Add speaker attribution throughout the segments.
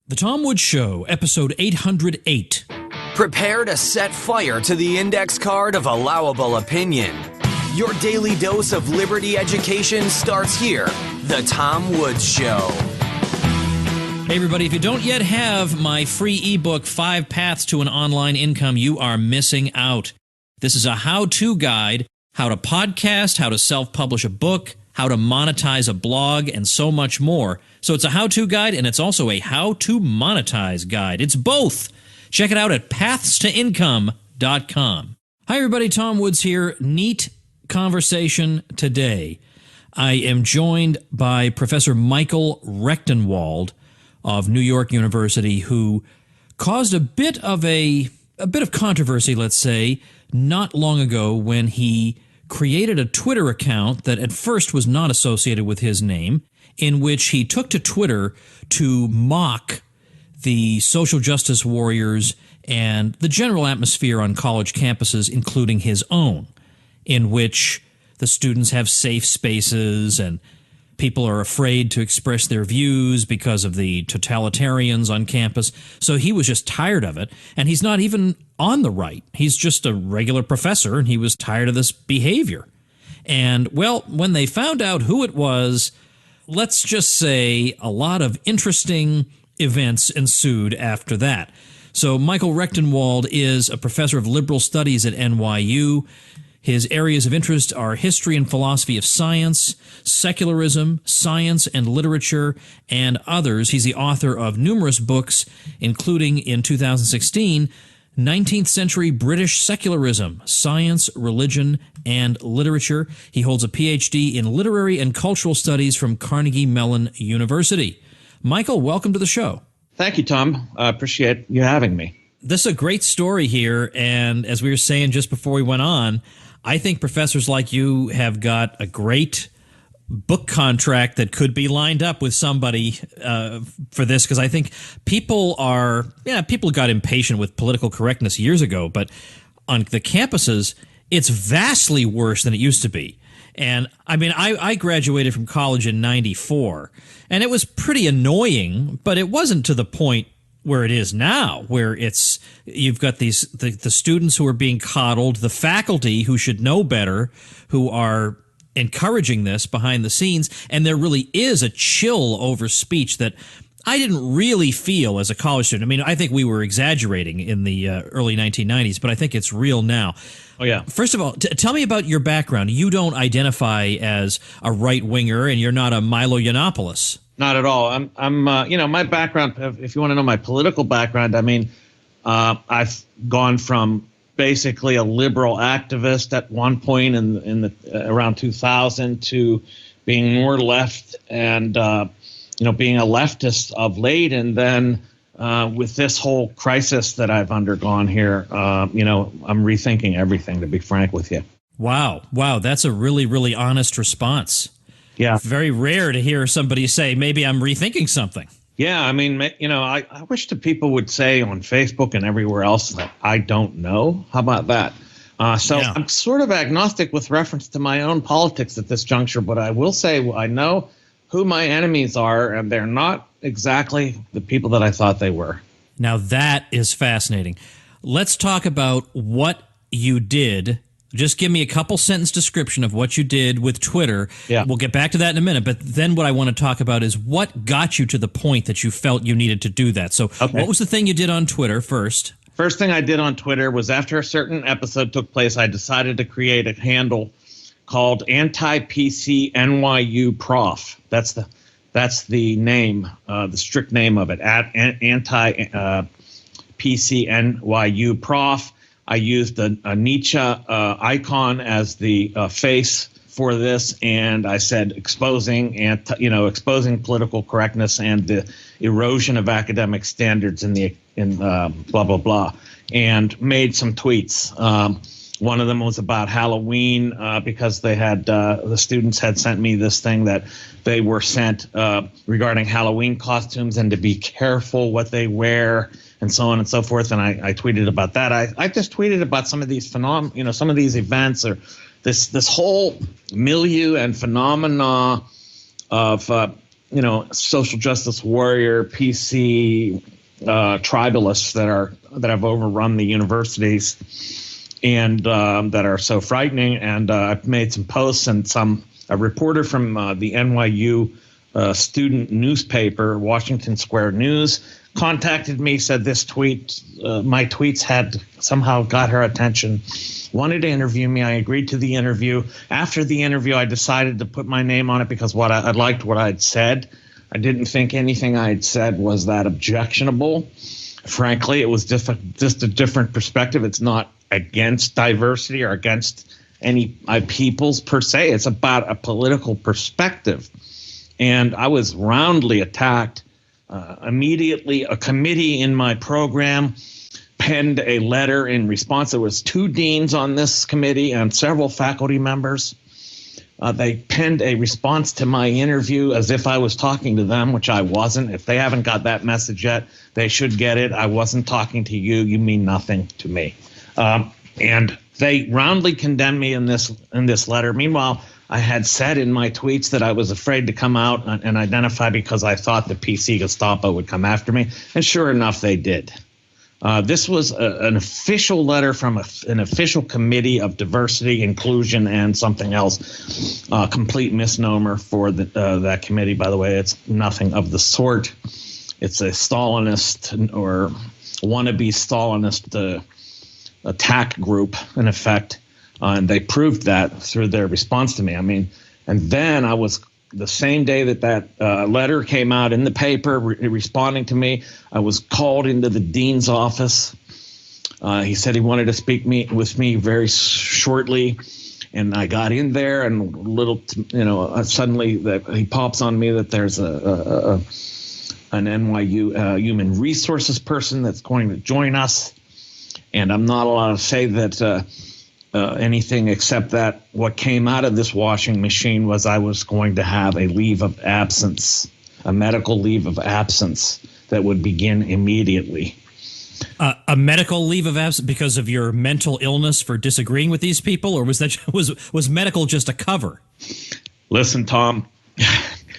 Speaker 1: The Tom Woods Show, episode 808.
Speaker 2: Prepare to set fire to the index card of allowable opinion. Your daily dose of liberty education starts here. The Tom Woods Show.
Speaker 1: Hey, everybody, if you don't yet have my free ebook, 5 Paths to an Online Income, you are missing out. This is a how-to guide, how to podcast, how to self-publish a book, how to monetize a blog, and so much more. So it's a how-to guide, and it's also a how-to-monetize guide. It's both. Check it out at pathstoincome.com. Hi, everybody. Tom Woods here. Neat conversation today. I am joined by Professor Michael Rechtenwald of New York University, who caused a bit of controversy, let's say, not long ago when he created a Twitter account that at first was not associated with his name, in which he took to Twitter to mock the social justice warriors and the general atmosphere on college campuses, including his own, in which the students have safe spaces and people are afraid to express their views because of the totalitarians on campus. So he was just tired of it, and he's not even on the right. He's just a regular professor, and he was tired of this behavior. And, well, when they found out who it was, let's just say a lot of interesting events ensued after that. So Michael Rechtenwald is a professor of liberal studies at NYU. His areas of interest are history and philosophy of science, secularism, science and literature, and others. He's the author of numerous books, including in 2016, 19th Century British Secularism, Science, Religion, and Literature. He holds a PhD in Literary and Cultural Studies from Carnegie Mellon University. Michael, welcome to the show.
Speaker 3: Thank you, Tom. I appreciate you having me.
Speaker 1: This is a great story here, and as we were saying just before we went on, I think professors like you have got a great book contract that could be lined up with somebody for this, because I think people got impatient with political correctness years ago, but on the campuses, it's vastly worse than it used to be. And I mean, I graduated from college in '94, and it was pretty annoying, but it wasn't to the point where it is now, where you've got the students who are being coddled, the faculty who should know better, who are encouraging this behind the scenes, and there really is a chill over speech that I didn't really feel as a college student. I mean, I think we were exaggerating in the early 1990s, but I think it's real now.
Speaker 3: Oh, yeah.
Speaker 1: First of all, tell me about your background. You don't identify as a right-winger, and you're not a Milo Yiannopoulos.
Speaker 3: Not at all. I'm my background, if you want to know my political background, I mean, I've gone from basically a liberal activist at one point in the around 2000 to being more left and, being a leftist of late. And then with this whole crisis that I've undergone here, I'm rethinking everything, to be frank with you.
Speaker 1: Wow. That's a really, really honest response.
Speaker 3: Yeah.
Speaker 1: Very rare to hear somebody say, maybe I'm rethinking something.
Speaker 3: Yeah, I mean, I wish that people would say on Facebook and everywhere else that I don't know. How about that? Yeah. I'm sort of agnostic with reference to my own politics at this juncture, but I will say I know who my enemies are, and they're not exactly the people that I thought they were.
Speaker 1: Now, that is fascinating. Let's talk about what you did. Just give me a couple sentence description of what you did with Twitter.
Speaker 3: Yeah.
Speaker 1: We'll get back to that in a minute. But then what I want to talk about is what got you to the point that you felt you needed to do that. So What was the thing you did on Twitter first?
Speaker 3: First thing I did on Twitter was after a certain episode took place, I decided to create a handle called Anti-PC NYU Prof. That's the name, the strict name of it, at Anti-PC NYU Prof. I used a Nietzsche icon as the face for this, and I said exposing political correctness and the erosion of academic standards in blah blah blah, and made some tweets. One of them was about Halloween because they had the students had sent me this thing that they were sent regarding Halloween costumes and to be careful what they wear and so on and so forth. And I tweeted about that. I just tweeted about some of these some of these events or this whole milieu and phenomena of social justice warrior, PC, tribalists that have overrun the universities and that are so frightening. And I've made some posts, and a reporter from the NYU student newspaper, Washington Square News, contacted me, said this tweet, my tweets had somehow got her attention, wanted to interview me. I agreed to the interview. After the interview, I decided to put my name on it because I liked what I'd said. I didn't think anything I had said was that objectionable. Frankly, it was just a different perspective. It's not against diversity or against any peoples per se. It's about a political perspective. And I was roundly attacked. Immediately, a committee in my program penned a letter in response. There was 2 deans on this committee and several faculty members. They penned a response to my interview as if I was talking to them, which I wasn't. If they haven't got that message yet, they should get it. I wasn't talking to you. You mean nothing to me. And they roundly condemned me in this letter. Meanwhile, I had said in my tweets that I was afraid to come out and identify because I thought the PC Gestapo would come after me. And sure enough, they did. This was an official letter from an official committee of diversity, inclusion, and something else. Complete misnomer for that committee, by the way. It's nothing of the sort. It's a Stalinist or wannabe Stalinist attack group, in effect. And they proved that through their response to me. I mean, and then I was the same day that letter came out in the paper responding to me, I was called into the dean's office. He said he wanted to speak with me very shortly. And I got in there and suddenly he pops on me that there's an NYU human resources person that's going to join us. And I'm not allowed to say that anything except that what came out of this washing machine was I was going to have a leave of absence, a medical leave of absence that would begin immediately.
Speaker 1: A medical leave of absence because of your mental illness for disagreeing with these people, or was medical just a cover?
Speaker 3: Listen, Tom.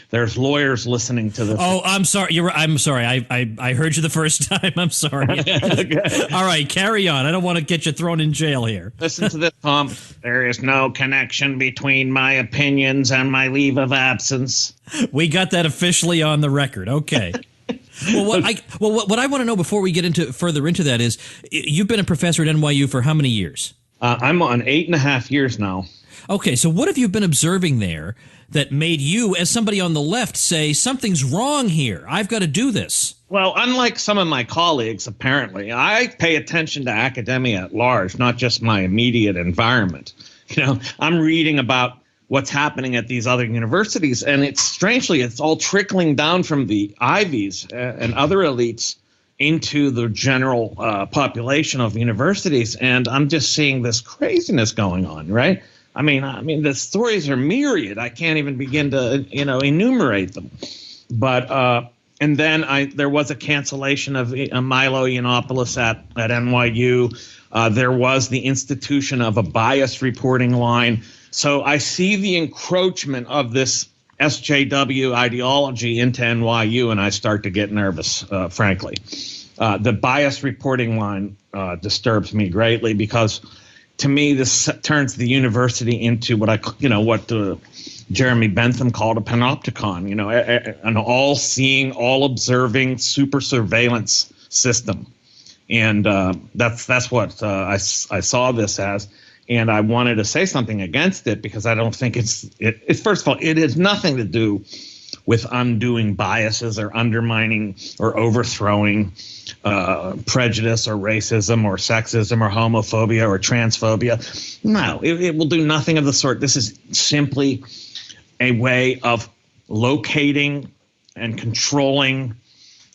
Speaker 3: There's lawyers listening to this.
Speaker 1: Oh, I'm sorry. I'm sorry. I heard you the first time. I'm sorry. Okay. All right, carry on. I don't want to get you thrown in jail here.
Speaker 3: Listen to this, Tom. There is no connection between my opinions and my leave of absence.
Speaker 1: We got that officially on the record. Okay. What I want to know before we get further into that is, you've been a professor at NYU for how many years?
Speaker 3: I'm on 8.5 years now.
Speaker 1: Okay, so what have you been observing there that made you, as somebody on the left, say something's wrong here? I've got to do this.
Speaker 3: Well, unlike some of my colleagues, apparently, I pay attention to academia at large, not just my immediate environment. I'm reading about what's happening at these other universities, and it's all trickling down from the Ivies and other elites into the general population of universities, and I'm just seeing this craziness going on, right? I mean, the stories are myriad. I can't even begin to, enumerate them. But and then there was a cancellation of Milo Yiannopoulos at NYU. There was the institution of a bias reporting line. So I see the encroachment of this SJW ideology into NYU, and I start to get nervous, frankly. The bias reporting line disturbs me greatly because, to me, this turns the university into what Jeremy Bentham called a panopticon, an all-seeing, all-observing super surveillance system. And that's what I saw this as. And I wanted to say something against it because I don't think it's first of all, it has nothing to do with undoing biases or undermining or overthrowing prejudice or racism or sexism or homophobia or transphobia. No, it will do nothing of the sort. This is simply a way of locating and controlling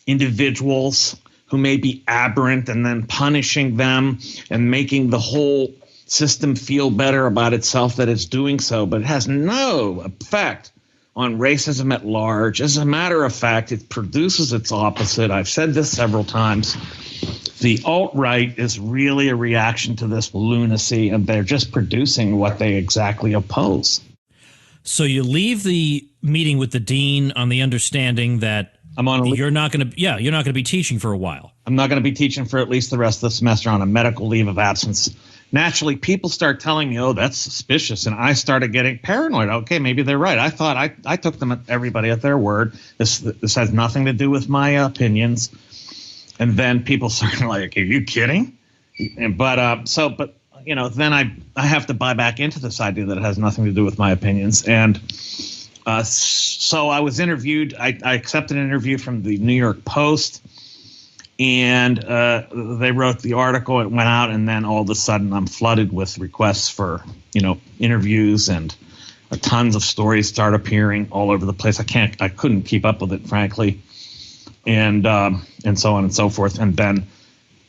Speaker 3: individuals who may be aberrant and then punishing them and making the whole system feel better about itself that it's doing so. But it has no effect on racism at large. As a matter of fact, it produces its opposite. I've said this several times. The alt-right is really a reaction to this lunacy, and they're just producing what they exactly oppose.
Speaker 1: So you leave the meeting with the dean on the understanding that you're not going to be teaching for a while.
Speaker 3: I'm not going to be teaching for at least the rest of the semester on a medical leave of absence. Naturally, people start telling me, oh, that's suspicious. And I started getting paranoid. Okay, maybe they're right. I thought I took everybody at their word. This has nothing to do with my opinions. And then people started like, are you kidding? But then I have to buy back into this idea that it has nothing to do with my opinions. And so I was interviewed. I accepted an interview from the New York Post. And they wrote the article. It went out, and then all of a sudden, I'm flooded with requests for interviews, and tons of stories start appearing all over the place. I couldn't keep up with it, frankly, and so on and so forth. And then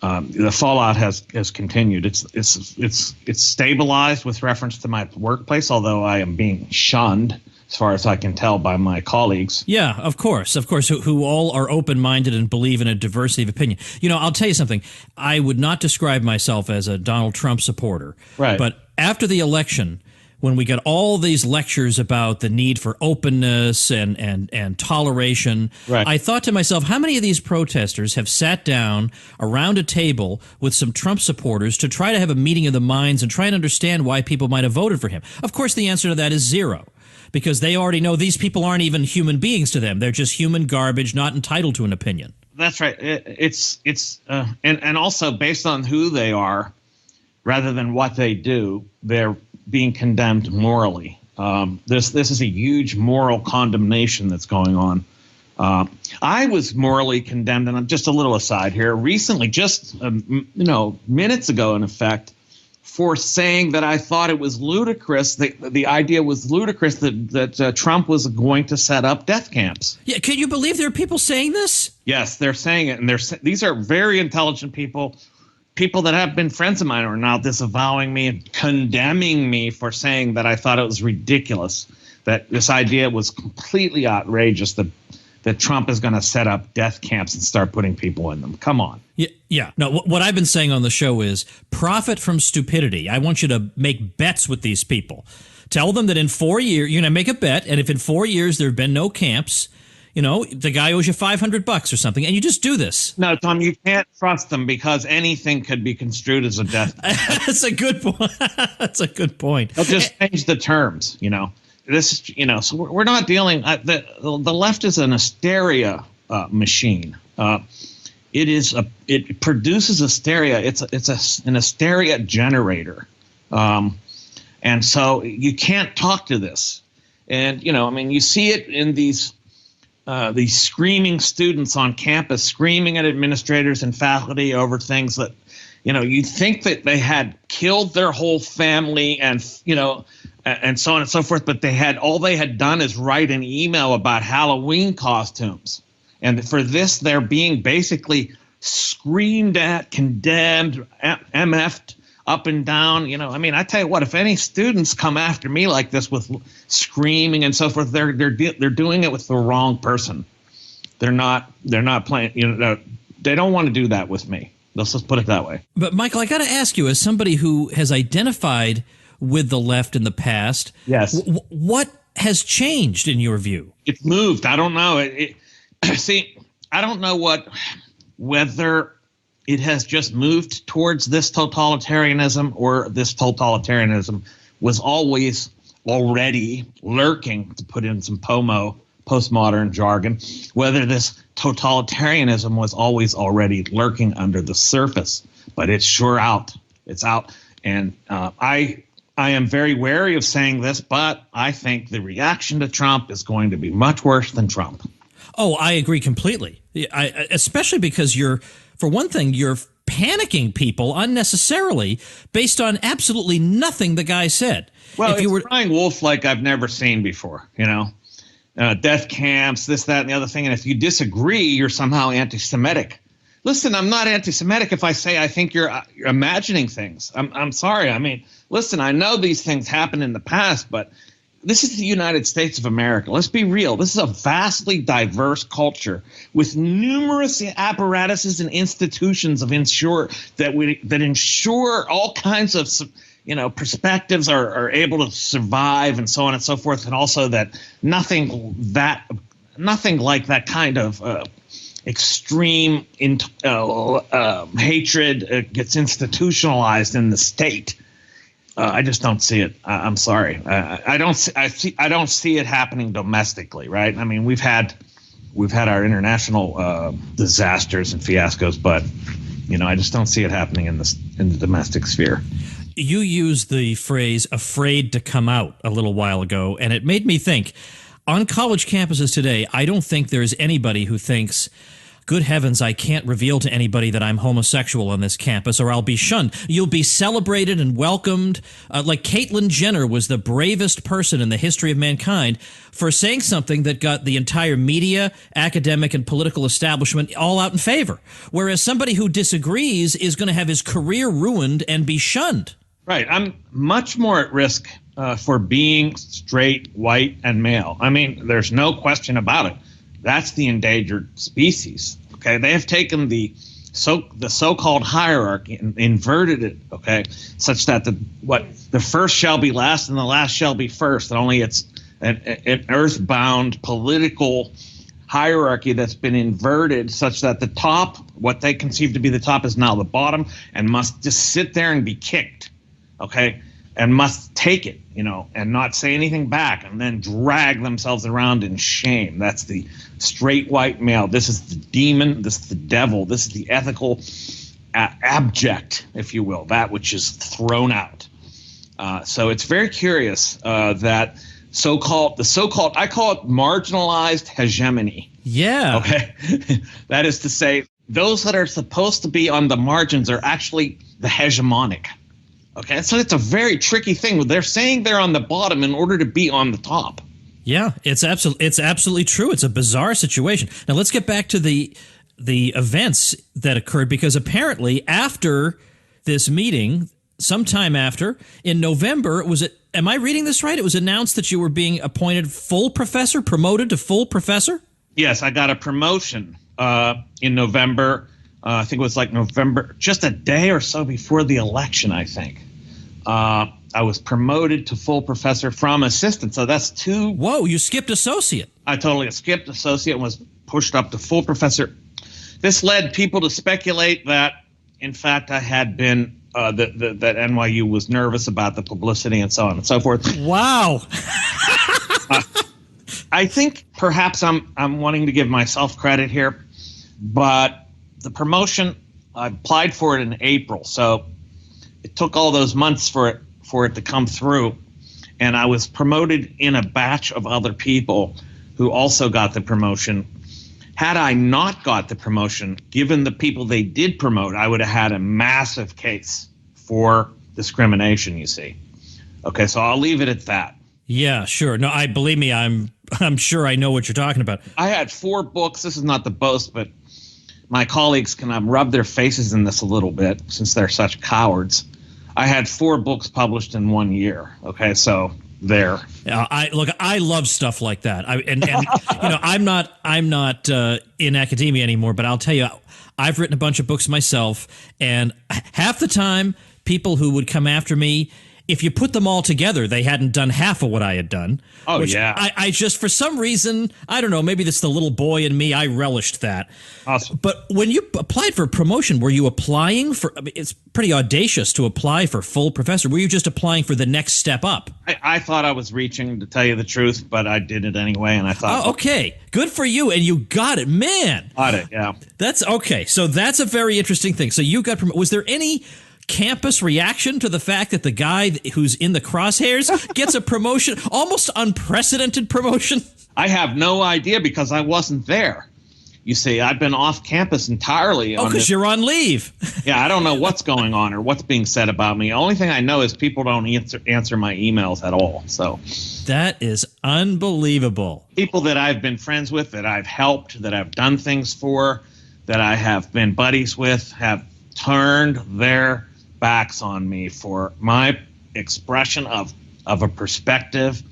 Speaker 3: the fallout has continued. It's stabilized with reference to my workplace, although I am being shunned, as far as I can tell, by my colleagues.
Speaker 1: Yeah, of course, who all are open-minded and believe in a diversity of opinion. I'll tell you something. I would not describe myself as a Donald Trump supporter.
Speaker 3: Right.
Speaker 1: But after the election, when we got all these lectures about the need for openness and toleration,
Speaker 3: right,
Speaker 1: I thought to myself, how many of these protesters have sat down around a table with some Trump supporters to try to have a meeting of the minds and try and understand why people might have voted for him? Of course, the answer to that is zero. Because they already know these people aren't even human beings to them. They're just human garbage, not entitled to an opinion.
Speaker 3: That's right. And also based on who they are, rather than what they do, they're being condemned morally. This is a huge moral condemnation that's going on. I was morally condemned, and I'm just a little aside here. Recently, just minutes ago, in effect, for saying that I thought it was ludicrous. The idea was ludicrous that Trump was going to set up death camps.
Speaker 1: Yeah, can you believe there are people saying this?
Speaker 3: Yes, they're saying it, and these are very intelligent people that have been friends of mine are now disavowing me and condemning me for saying that I thought it was ridiculous, that this idea was completely outrageous, that Trump is going to set up death camps and start putting people in them. Come on.
Speaker 1: Yeah. No, what I've been saying on the show is profit from stupidity. I want you to make bets with these people. Tell them that in 4 years, you're going to make a bet, and if in 4 years there have been no camps, the guy owes you $500 or something, and you just do this.
Speaker 3: No, Tom, you can't trust them because anything could be construed as a death.
Speaker 1: That's a good point. That's a good point.
Speaker 3: They'll just change the terms, This is, so we're not dealing. The left is an hysteria machine. It produces hysteria. It's an hysteria generator, and so you can't talk to this. And you see it in these screaming students on campus, screaming at administrators and faculty over things that, you'd think that they had killed their whole family and so on and so forth, but they had done is write an email about Halloween costumes. And for this, they're being basically screamed at, condemned, MF'd up and down. I tell you what, if any students come after me like this with screaming and so forth, they're doing it with the wrong person. They're not playing, they don't want to do that with me. Let's just put it that way.
Speaker 1: But Michael, I got to ask you, as somebody who has identified with the left in the past,
Speaker 3: yes,
Speaker 1: what has changed in your view?
Speaker 3: It's moved. I don't know. See, I don't know whether it has just moved towards this totalitarianism or this totalitarianism was always already lurking, to put in some postmodern jargon, whether this totalitarianism was always already lurking under the surface. But it's sure out. It's out. And I am very wary of saying this, but I think the reaction to Trump is going to be much worse than Trump.
Speaker 1: Oh, I agree completely. Especially because for one thing, you're panicking people unnecessarily based on absolutely nothing the guy said.
Speaker 3: Well, it's crying wolf like I've never seen before, death camps, this, that, and the other thing. And if you disagree, you're somehow anti-Semitic. Listen, I'm not anti-Semitic if I say I think you're imagining things. I'm sorry. Listen, I know these things happened in the past, but this is the United States of America. Let's be real. This is a vastly diverse culture with numerous apparatuses and institutions that ensure all kinds of perspectives are able to survive and so on and so forth, and also that nothing like that kind of extreme hatred gets institutionalized in the state. I just don't see it. I'm sorry. I don't see it happening domestically, right? I mean, we've had our international disasters and fiascos, but I just don't see it happening in the domestic sphere.
Speaker 1: You used the phrase "afraid to come out" a little while ago, and it made me think. On college campuses today, I don't think there's anybody who thinks, good heavens, I can't reveal to anybody that I'm homosexual on this campus or I'll be shunned. You'll be celebrated and welcomed. Like Caitlyn Jenner was the bravest person in the history of mankind for saying something that got the entire media, academic, and political establishment all out in favor. Whereas somebody who disagrees is going to have his career ruined and be shunned.
Speaker 3: Right. I'm much more at risk for being straight, white, and male. I mean, there's no question about it. That's the endangered species. Okay, they have taken the so-called hierarchy and inverted it. Okay, such that the first shall be last and the last shall be first. And only it's an earthbound political hierarchy that's been inverted, such that the top, what they conceive to be the top, is now the bottom and must just sit there and be kicked. Okay. And must take it, and not say anything back, and then drag themselves around in shame. That's the straight white male. This is the demon. This is the devil. This is the ethical abject, if you will, that which is thrown out. So it's very curious that so-called, I call it marginalized hegemony.
Speaker 1: Yeah.
Speaker 3: Okay. That is to say, those that are supposed to be on the margins are actually the hegemonic. Okay, so it's a very tricky thing. They're saying they're on the bottom in order to be on the top.
Speaker 1: Yeah, it's absolutely true. It's a bizarre situation. Now let's get back to the events that occurred, because apparently after this meeting, sometime after, in November, am I reading this right? It was announced that you were being appointed full professor, promoted to full professor?
Speaker 3: Yes, I got a promotion in November. I think it was like November, just a day or so before the election, I think. I was promoted to full professor from assistant. So that's two.
Speaker 1: Whoa, you skipped associate.
Speaker 3: I totally skipped associate and was pushed up to full professor. This led people to speculate that, in fact, I had been, that NYU was nervous about the publicity and so on and so forth.
Speaker 1: Wow.
Speaker 3: I think perhaps I'm wanting to give myself credit here, but the promotion, I applied for it in April, so it took all those months for it to come through, and I was promoted in a batch of other people who also got the promotion. Had I not got the promotion, given the people they did promote, I would have had a massive case for discrimination, you see. Okay, so I'll leave it at that.
Speaker 1: Yeah, sure. No, believe me, I'm sure I know what you're talking about.
Speaker 3: I had 4 books. This is not the boast, but my colleagues can rub their faces in this a little bit since they're such cowards. I had 4 books published in 1 year. Okay, so there.
Speaker 1: I love stuff like that. I'm not in academia anymore, but I'll tell you, I've written a bunch of books myself, and half the time, people who would come after me, if you put them all together, they hadn't done half of what I had done.
Speaker 3: Oh, yeah.
Speaker 1: I just, for some reason, I don't know, maybe that's the little boy in me, I relished that.
Speaker 3: Awesome.
Speaker 1: But when you applied for promotion, were you applying for, it's pretty audacious to apply for full professor. Were you just applying for the next step up?
Speaker 3: I thought I was reaching, to tell you the truth, but I did it anyway, and I thought...
Speaker 1: Oh, okay. Good for you, and you got it. Man.
Speaker 3: Got it, yeah.
Speaker 1: That's, okay, so that's a very interesting thing. So you got promoted. Was there any campus reaction to the fact that the guy who's in the crosshairs gets a promotion, almost unprecedented promotion?
Speaker 3: I have no idea because I wasn't there. You see, I've been off campus entirely.
Speaker 1: Oh, because you're on leave.
Speaker 3: Yeah, I don't know what's going on or what's being said about me. The only thing I know is people don't answer my emails at all. So
Speaker 1: that is unbelievable.
Speaker 3: People that I've been friends with, that I've helped, that I've done things for, that I have been buddies with, have turned their backs on me for my expression of a perspective,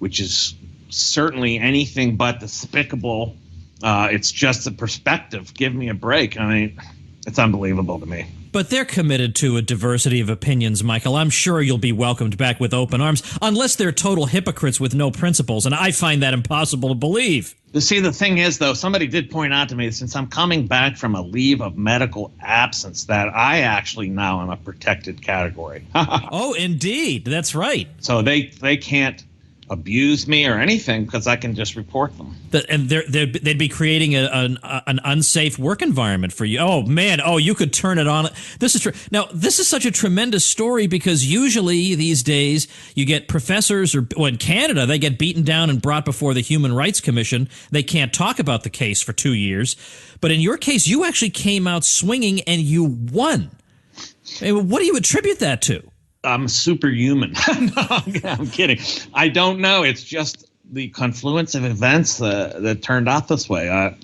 Speaker 3: which is certainly anything but despicable. It's just a perspective. Give me a break. I mean, it's unbelievable to me.
Speaker 1: But they're committed to a diversity of opinions, Michael. I'm sure you'll be welcomed back with open arms, unless they're total hypocrites with no principles, and I find that impossible to believe.
Speaker 3: See, the thing is, though, somebody did point out to me, since I'm coming back from a leave of medical absence, that I actually now am a protected category.
Speaker 1: Oh, indeed. That's right.
Speaker 3: So they can't abuse me or anything because I can just report them.
Speaker 1: And they'd be creating an unsafe work environment for you. Oh, man. Oh, you could turn it on. This is true. Now, this is such a tremendous story because usually these days you get professors, or in Canada, they get beaten down and brought before the Human Rights Commission. They can't talk about the case for 2 years. But in your case, you actually came out swinging and you won. I mean, what do you attribute that to?
Speaker 3: I'm superhuman. No, I'm kidding. I don't know. It's just the confluence of events that turned out this way.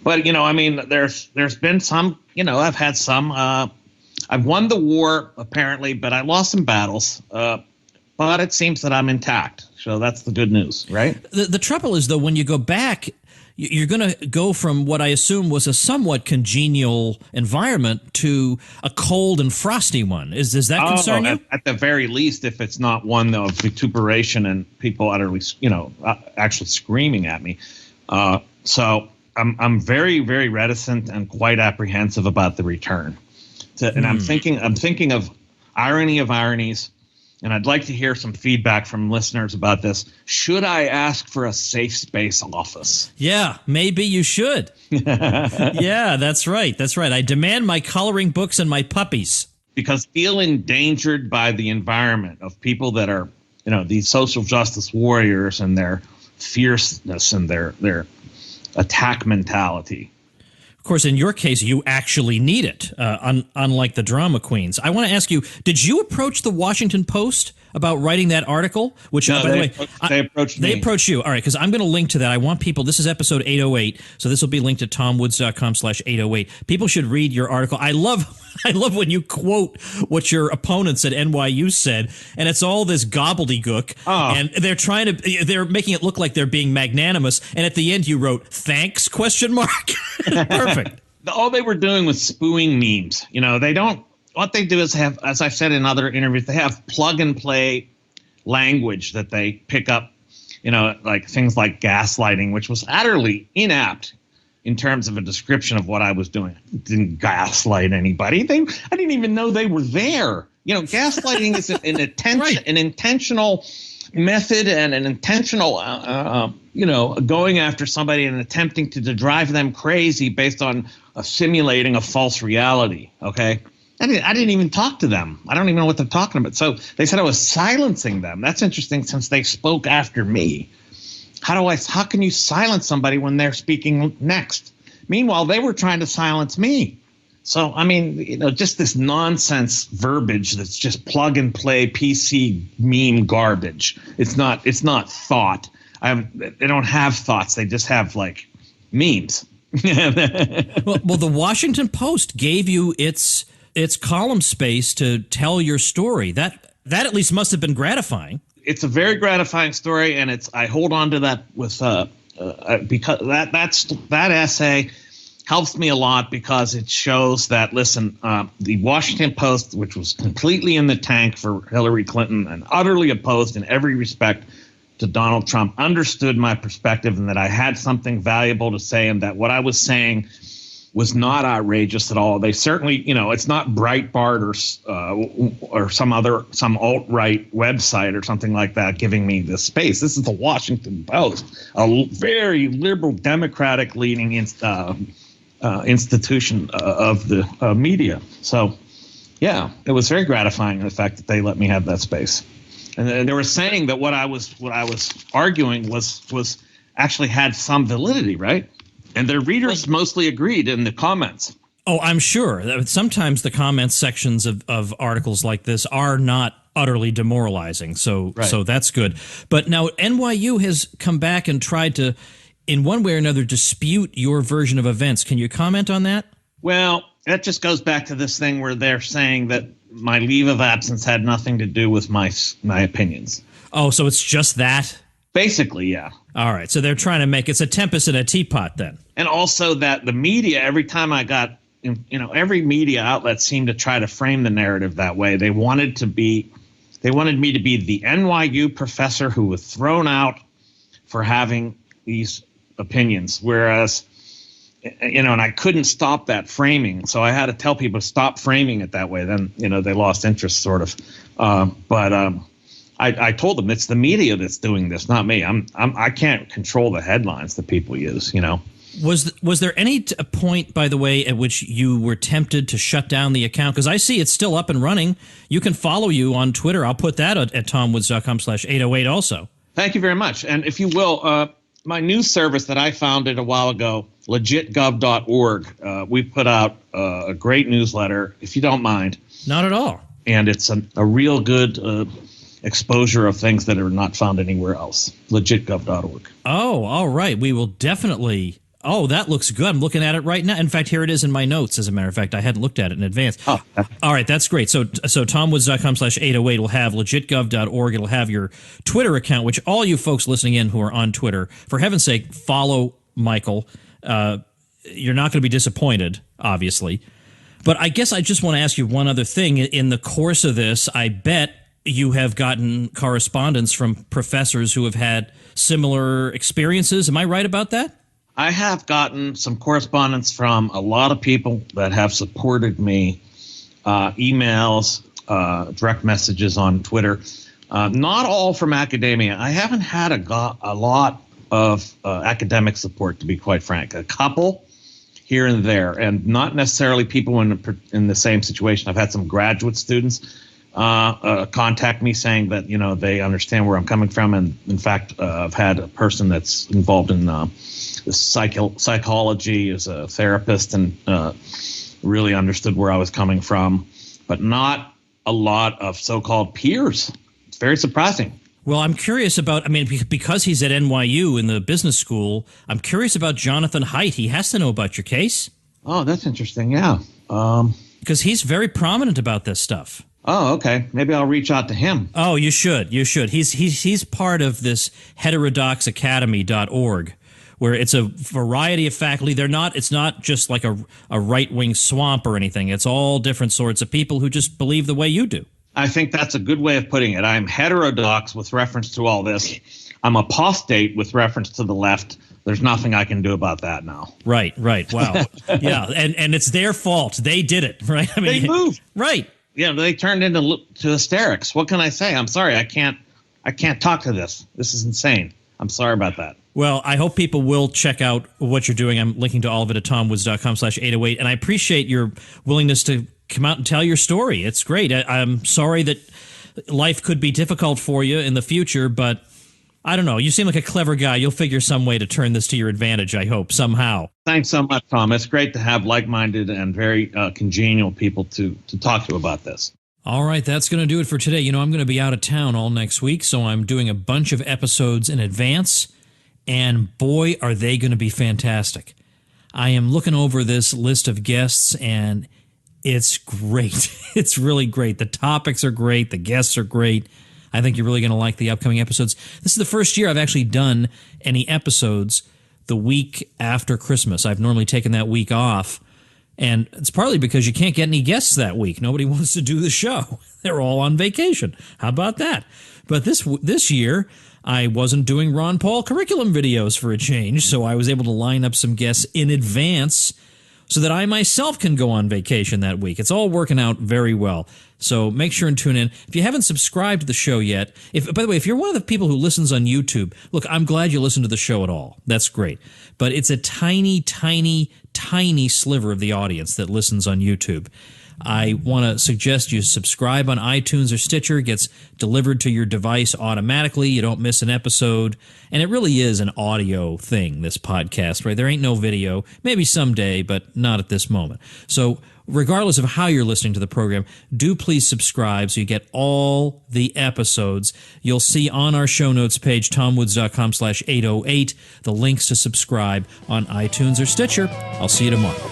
Speaker 3: But, I mean, there's been some, I've had some. I've won the war, apparently, but I lost some battles. But it seems that I'm intact. So that's the good news, right?
Speaker 1: The trouble is, though, when you go back, you're going to go from what I assume was a somewhat congenial environment to a cold and frosty one. Does that concern you?
Speaker 3: At the very least, if it's not one of vituperation and people utterly, actually screaming at me. So I'm very, very reticent and quite apprehensive about the return. And I'm thinking of irony of ironies. And I'd like to hear some feedback from listeners about this. Should I ask for a safe space office?
Speaker 1: Yeah, maybe you should. Yeah, that's right. That's right. I demand my coloring books and my puppies.
Speaker 3: Because feel endangered by the environment of people that are, these social justice warriors and their fierceness and their attack mentality.
Speaker 1: Of course, in your case, you actually need it, unlike the drama queens. I want to ask you, did you approach the Washington Post about writing that article? Which,
Speaker 3: no,
Speaker 1: by the way,
Speaker 3: they approached me.
Speaker 1: They approached you. All right, because I'm going to link to that. I want people, this is episode 808, so this will be linked at tomwoods.com/808. People should read your article. I love when you quote what your opponents at NYU said, and it's all this gobbledygook, and they're making it look like they're being magnanimous, and at the end you wrote, thanks, ? Perfect.
Speaker 3: All they were doing was spewing memes. What they do is have, as I've said in other interviews, they have plug and play language that they pick up, like things like gaslighting, which was utterly inapt in terms of a description of what I was doing. I didn't gaslight anybody. I didn't even know they were there. Gaslighting is an intentional method and an intentional, going after somebody and attempting to drive them crazy based on simulating a false reality. Okay. I didn't even talk to them. I don't even know what they're talking about. So they said I was silencing them. That's interesting since they spoke after me. How can you silence somebody when they're speaking next? Meanwhile, they were trying to silence me. So, I mean, just this nonsense verbiage that's just plug and play PC meme garbage. It's not thought. They don't have thoughts. They just have like memes.
Speaker 1: well, the Washington Post gave you its column space to tell your story. That at least must have been gratifying.
Speaker 3: It's a very gratifying story, and I hold on to that with because that essay helps me a lot because it shows that, listen, the Washington Post, which was completely in the tank for Hillary Clinton and utterly opposed in every respect to Donald Trump, understood my perspective and that I had something valuable to say and that what I was saying was not outrageous at all. They certainly, it's not Breitbart or some alt-right website or something like that giving me this space. This is the Washington Post, a very liberal, democratic-leaning institution of the media. So, yeah, it was very gratifying the fact that they let me have that space. And they were saying that what I was arguing was actually had some validity, right? And their readers mostly agreed in the comments.
Speaker 1: Oh, I'm sure. Sometimes the comments sections of articles like this are not utterly demoralizing. So that's good. But now NYU has come back and tried to, in one way or another, dispute your version of events. Can you comment on that?
Speaker 3: Well, that just goes back to this thing where they're saying that my leave of absence had nothing to do with my opinions.
Speaker 1: Oh, so it's just that?
Speaker 3: Basically, yeah.
Speaker 1: All right. So they're trying to make it's a tempest in a teapot then.
Speaker 3: And also that the media, every time I got every media outlet seemed to try to frame the narrative that way. They wanted me to be the NYU professor who was thrown out for having these opinions, whereas, and I couldn't stop that framing. So I had to tell people to stop framing it that way. Then, they lost interest sort of. I told them it's the media that's doing this, not me. I can't control the headlines that people use,
Speaker 1: Was there any point, by the way, at which you were tempted to shut down the account? Because I see it's still up and running. You can follow you on Twitter. I'll put that at tomwoods.com/808 also.
Speaker 3: Thank you very much. And if you will, my news service that I founded a while ago, legitgov.org, we put out a great newsletter, if you don't mind.
Speaker 1: Not at all.
Speaker 3: And it's a real good exposure of things that are not found anywhere else. Legitgov.org.
Speaker 1: Oh, all right. We will definitely. Oh, that looks good. I'm looking at it right now. In fact, here it is in my notes, as a matter of fact. I hadn't looked at it in advance.
Speaker 3: Oh.
Speaker 1: All right, that's great. So tomwoods.com/808 will have legitgov.org. It'll have your Twitter account, which all you folks listening in who are on Twitter, for heaven's sake, follow Michael. You're not going to be disappointed, obviously. But I guess I just want to ask you one other thing. In the course of this, I bet you have gotten correspondence from professors who have had similar experiences. Am I right about that?
Speaker 3: I have gotten some correspondence from a lot of people that have supported me, emails, direct messages on Twitter, not all from academia. I haven't had a lot of academic support, to be quite frank. A couple here and there, and not necessarily people in the same situation. I've had some graduate students contact me saying that, they understand where I'm coming from. And in fact, I've had a person that's involved in psychology as a therapist and really understood where I was coming from, but not a lot of so-called peers. It's very surprising.
Speaker 1: Well, I'm curious about, because he's at NYU in the business school, I'm curious about Jonathan Haidt. He has to know about your case.
Speaker 3: Oh, that's interesting. Yeah.
Speaker 1: Because he's very prominent about this stuff.
Speaker 3: Oh, okay. Maybe I'll reach out to him.
Speaker 1: Oh, you should. You should. He's part of this heterodoxacademy.org, where it's a variety of faculty. It's not just like a right-wing swamp or anything. It's all different sorts of people who just believe the way you do.
Speaker 3: I think that's a good way of putting it. I'm heterodox with reference to all this. I'm apostate with reference to the left. There's nothing I can do about that now.
Speaker 1: Right. Wow. Yeah, and it's their fault. They did it, right?
Speaker 3: They moved.
Speaker 1: Right.
Speaker 3: Yeah, they turned into hysterics. What can I say? I'm sorry. I can't talk to this. This is insane. I'm sorry about that.
Speaker 1: Well, I hope people will check out what you're doing. I'm linking to all of it at tomwoods.com/808. And I appreciate your willingness to come out and tell your story. It's great. I'm sorry that life could be difficult for you in the future, but I don't know. You seem like a clever guy. You'll figure some way to turn this to your advantage, I hope, somehow.
Speaker 3: Thanks so much, Tom. It's great to have like-minded and very congenial people to talk to about this.
Speaker 1: All right, that's going to do it for today. I'm going to be out of town all next week, so I'm doing a bunch of episodes in advance, and boy, are they going to be fantastic. I am looking over this list of guests, and it's great. It's really great. The topics are great. The guests are great. I think you're really going to like the upcoming episodes. This is the first year I've actually done any episodes the week after Christmas. I've normally taken that week off, and it's partly because you can't get any guests that week. Nobody wants to do the show. They're all on vacation. How about that? But this year, I wasn't doing Ron Paul curriculum videos for a change, so I was able to line up some guests in advance so that I myself can go on vacation that week. It's all working out very well. So make sure and tune in. If you haven't subscribed to the show yet, by the way, if you're one of the people who listens on YouTube, look, I'm glad you listen to the show at all. That's great. But it's a tiny, tiny, tiny sliver of the audience that listens on YouTube. I want to suggest you subscribe on iTunes or Stitcher. It gets delivered to your device automatically. You don't miss an episode. And it really is an audio thing, this podcast, right? There ain't no video. Maybe someday, but not at this moment. So regardless of how you're listening to the program, do please subscribe so you get all the episodes. You'll see on our show notes page, tomwoods.com/808, the links to subscribe on iTunes or Stitcher. I'll see you tomorrow.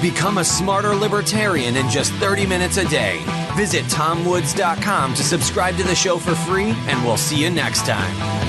Speaker 2: Become a smarter libertarian in just 30 minutes a day. Visit tomwoods.com to subscribe to the show for free, and we'll see you next time.